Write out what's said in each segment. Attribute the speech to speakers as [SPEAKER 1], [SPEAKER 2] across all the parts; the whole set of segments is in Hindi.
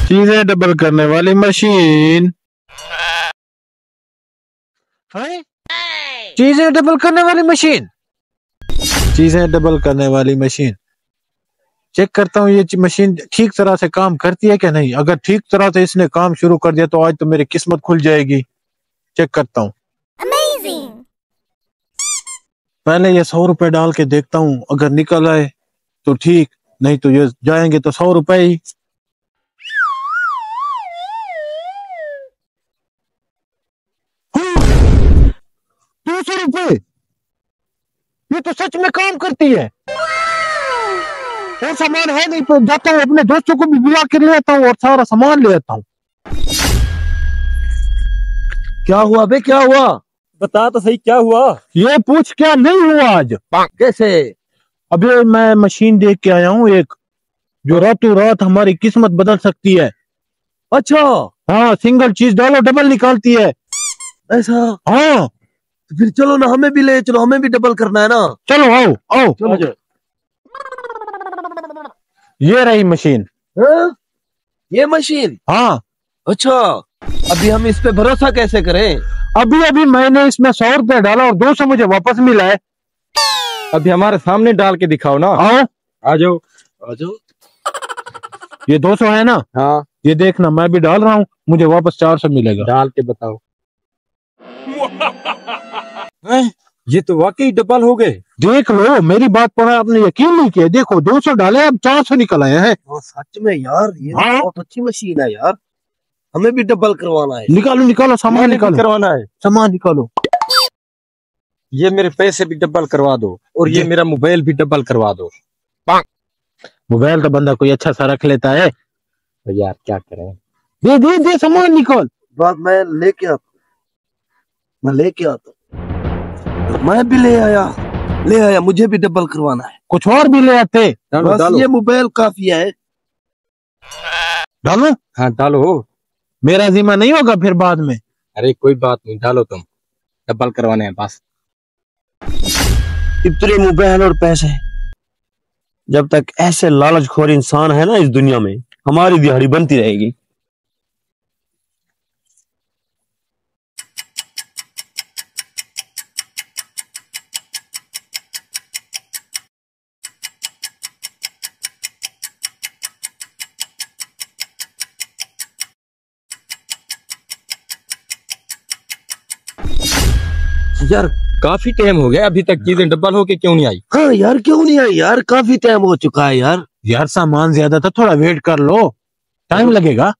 [SPEAKER 1] चीजें डबल करने वाली मशीन। चीजें डबल करने वाली मशीन। चीजें डबल करने वाली मशीन। चेक करता हूँ ये मशीन ठीक तरह से काम करती है क्या नहीं। अगर ठीक तरह से इसने काम शुरू कर दिया तो आज तो मेरी किस्मत खुल जाएगी। चेक करता हूँ। पहले ये 100 रुपए डाल के देखता हूँ, अगर निकल आए तो ठीक, नहीं तो ये जाएंगे तो 100 रुपए ही। 200 रुपए, ये तो सच में काम करती है। और सामान है नहीं तो जाता हूँ अपने दोस्तों को भी बुला के ले आता हूँ और सारा सामान ले आता हूँ।
[SPEAKER 2] क्या हुआ बे, क्या हुआ? बता तो सही, क्या हुआ?
[SPEAKER 1] ये पूछ क्या नहीं हुआ आज।
[SPEAKER 2] कैसे?
[SPEAKER 1] अभी मैं मशीन देख के आया हूँ एक, जो रातों रात हमारी किस्मत बदल सकती है।
[SPEAKER 2] अच्छा।
[SPEAKER 1] हाँ, सिंगल चीज डालो डबल निकालती है।
[SPEAKER 2] ऐसा?
[SPEAKER 1] हाँ।
[SPEAKER 2] तो फिर चलो ना, हमें भी ले चलो, हमें भी डबल करना है ना।
[SPEAKER 1] चलो आओ आओ।
[SPEAKER 2] चलो।
[SPEAKER 1] ये रही मशीन।
[SPEAKER 2] हाँ? ये मशीन?
[SPEAKER 1] हाँ।
[SPEAKER 2] अच्छा, अभी हम इस पे भरोसा कैसे करें?
[SPEAKER 1] अभी अभी मैंने इसमें 100 रुपए डाला और 200 मुझे वापस मिला है।
[SPEAKER 3] अभी हमारे सामने डाल के दिखाओ ना।
[SPEAKER 1] आओ
[SPEAKER 3] आ जाओ।
[SPEAKER 2] आ जाओ।
[SPEAKER 1] ये 200 है ना?
[SPEAKER 3] हाँ,
[SPEAKER 1] ये देखना मैं भी डाल रहा हूँ, मुझे वापस 400 मिलेगा।
[SPEAKER 3] डाल के बताओ। ये तो वाकई डबल हो गए।
[SPEAKER 1] देख लो, मेरी बात पर आपने यकीन नहीं किया। देखो 200 डाले, अब 400 निकल आए हैं।
[SPEAKER 2] सच में यार, ये
[SPEAKER 1] हाँ?
[SPEAKER 2] बहुत अच्छी मशीन है यार, हमें भी डबल करवाना है।
[SPEAKER 1] निकालो निकालो सामान निकालो,
[SPEAKER 3] करवाना है।
[SPEAKER 1] सामान निकालो।
[SPEAKER 3] ये मेरे पैसे भी डबल करवा दो और ये मेरा मोबाइल भी डबल करवा दो।
[SPEAKER 1] मोबाइल तो बंदा कोई अच्छा सा रख लेता है।
[SPEAKER 3] तो यार क्या करें।
[SPEAKER 1] दे दे दे सामान निकाल।
[SPEAKER 2] बात मैं लेके आता, मैं लेके आता। मैं भी ले आया, मुझे भी डबल करवाना है।
[SPEAKER 1] कुछ और भी ले आते।
[SPEAKER 3] डालो,
[SPEAKER 2] बस
[SPEAKER 3] डालो।
[SPEAKER 2] ये मोबाइल काफी है।
[SPEAKER 1] डालो।
[SPEAKER 3] हाँ डालो।
[SPEAKER 1] मेरा जिम्मा नहीं होगा फिर बाद में।
[SPEAKER 3] अरे कोई बात नहीं, डालो, तुम डबल करवाने हैं बस।
[SPEAKER 2] इतने मोबाइल और पैसे, जब तक ऐसे लालचखोर इंसान है ना इस दुनिया में, हमारी दिहाड़ी बनती रहेगी।
[SPEAKER 3] यार काफी टाइम हो गया, अभी तक चीजें डबल होके क्यों नहीं आई?
[SPEAKER 2] हाँ यार, क्यों नहीं आई यार? काफी टाइम हो चुका है यार।
[SPEAKER 1] यार सामान ज्यादा था, थोड़ा वेट कर लो, टाइम लगेगा।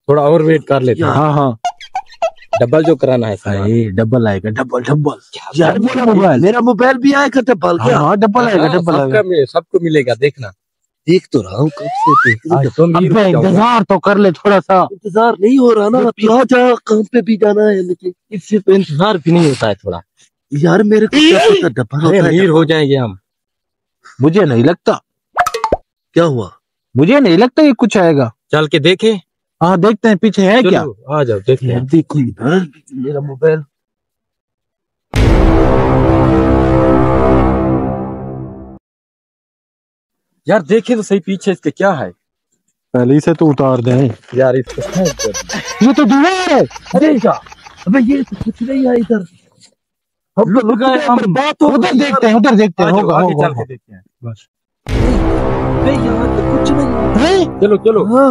[SPEAKER 3] थोड़ा और वेट कर लेते हैं।
[SPEAKER 1] हाँ हाँ,
[SPEAKER 3] डबल जो कराना है सामान।
[SPEAKER 1] डबल आएगा, डबल डबल।
[SPEAKER 2] यार मेरा मोबाइल भी आएगा डबल क्या?
[SPEAKER 1] हाँ डबल आएगा,
[SPEAKER 3] हाँ,
[SPEAKER 1] डबल आएगा।
[SPEAKER 3] सबको मिलेगा, देखना।
[SPEAKER 2] देख तो रहा हूँ कब से।
[SPEAKER 3] आज तो मीर
[SPEAKER 1] अबे
[SPEAKER 3] हो जाओगे।
[SPEAKER 1] इंतजार तो कर ले थोड़ा सा।
[SPEAKER 2] इंतजार नहीं हो रहा ना, तू आ जा, काम पे भी जाना है। लेकिन
[SPEAKER 3] इससे तो इंतजार भी नहीं होता है थोड़ा।
[SPEAKER 2] यार मेरे को क्या पता डबल
[SPEAKER 3] अरे
[SPEAKER 2] होता है।
[SPEAKER 3] अमीर हो जाएंगे हम।
[SPEAKER 1] मुझे नहीं लगता,
[SPEAKER 2] क्या हुआ?
[SPEAKER 1] मुझे नहीं लगता ये कुछ आएगा।
[SPEAKER 3] चल के देखे।
[SPEAKER 1] हाँ देखते हैं पीछे है क्या।
[SPEAKER 3] चलो, आ जाओ देखते हैं।
[SPEAKER 2] देखो इधर मेरा मोबाइल।
[SPEAKER 3] यार देखे तो सही पीछे इसके क्या है।
[SPEAKER 1] पहले से तो उतार दे
[SPEAKER 3] यार इसको
[SPEAKER 1] ये तो दीवार है।
[SPEAKER 2] अरे क्या? अबे ये तो कुछ नहीं है इधर। हम तो लुक गए, हम बात हो।
[SPEAKER 1] उधर देखते हैं, उधर देखते हैं, होगा
[SPEAKER 3] आगे
[SPEAKER 1] होगा
[SPEAKER 3] चल के देखते हैं बस।
[SPEAKER 2] अबे यहाँ तो कुछ नहीं
[SPEAKER 1] है।
[SPEAKER 3] चलो चलो।
[SPEAKER 2] हाँ,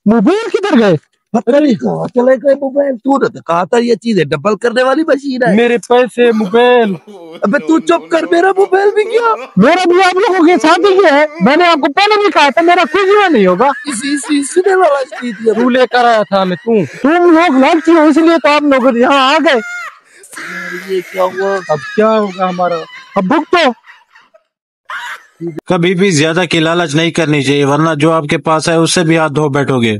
[SPEAKER 1] मोबाइल किधर गए।
[SPEAKER 2] पता नहीं कहाँ चले गए मोबाइल। तू ने तो कहा था ये चीज डबल करने वाली मशीन है।
[SPEAKER 3] मेरे पैसे, मोबाइल।
[SPEAKER 2] अबे तू चुप कर, मेरा मोबाइल भी क्या?
[SPEAKER 1] मेरा भी आप लोगों के साथ ही है। मैंने आपको पहले भी कहा था मेरा कुछ भी नहीं होगा।
[SPEAKER 2] इसने वाला चीज है।
[SPEAKER 3] तू लेकर आया था मैं, तू।
[SPEAKER 1] तुम लोग लालची हो इसलिए तो आप लोग यहाँ आ गए।
[SPEAKER 2] ये क्या हुआ?
[SPEAKER 3] अब क्या होगा हमारा?
[SPEAKER 1] अब भुगतो। कभी भी ज्यादा की लालच नहीं करनी चाहिए, वरना जो आपके पास है उससे भी हाथ धो बैठोगे।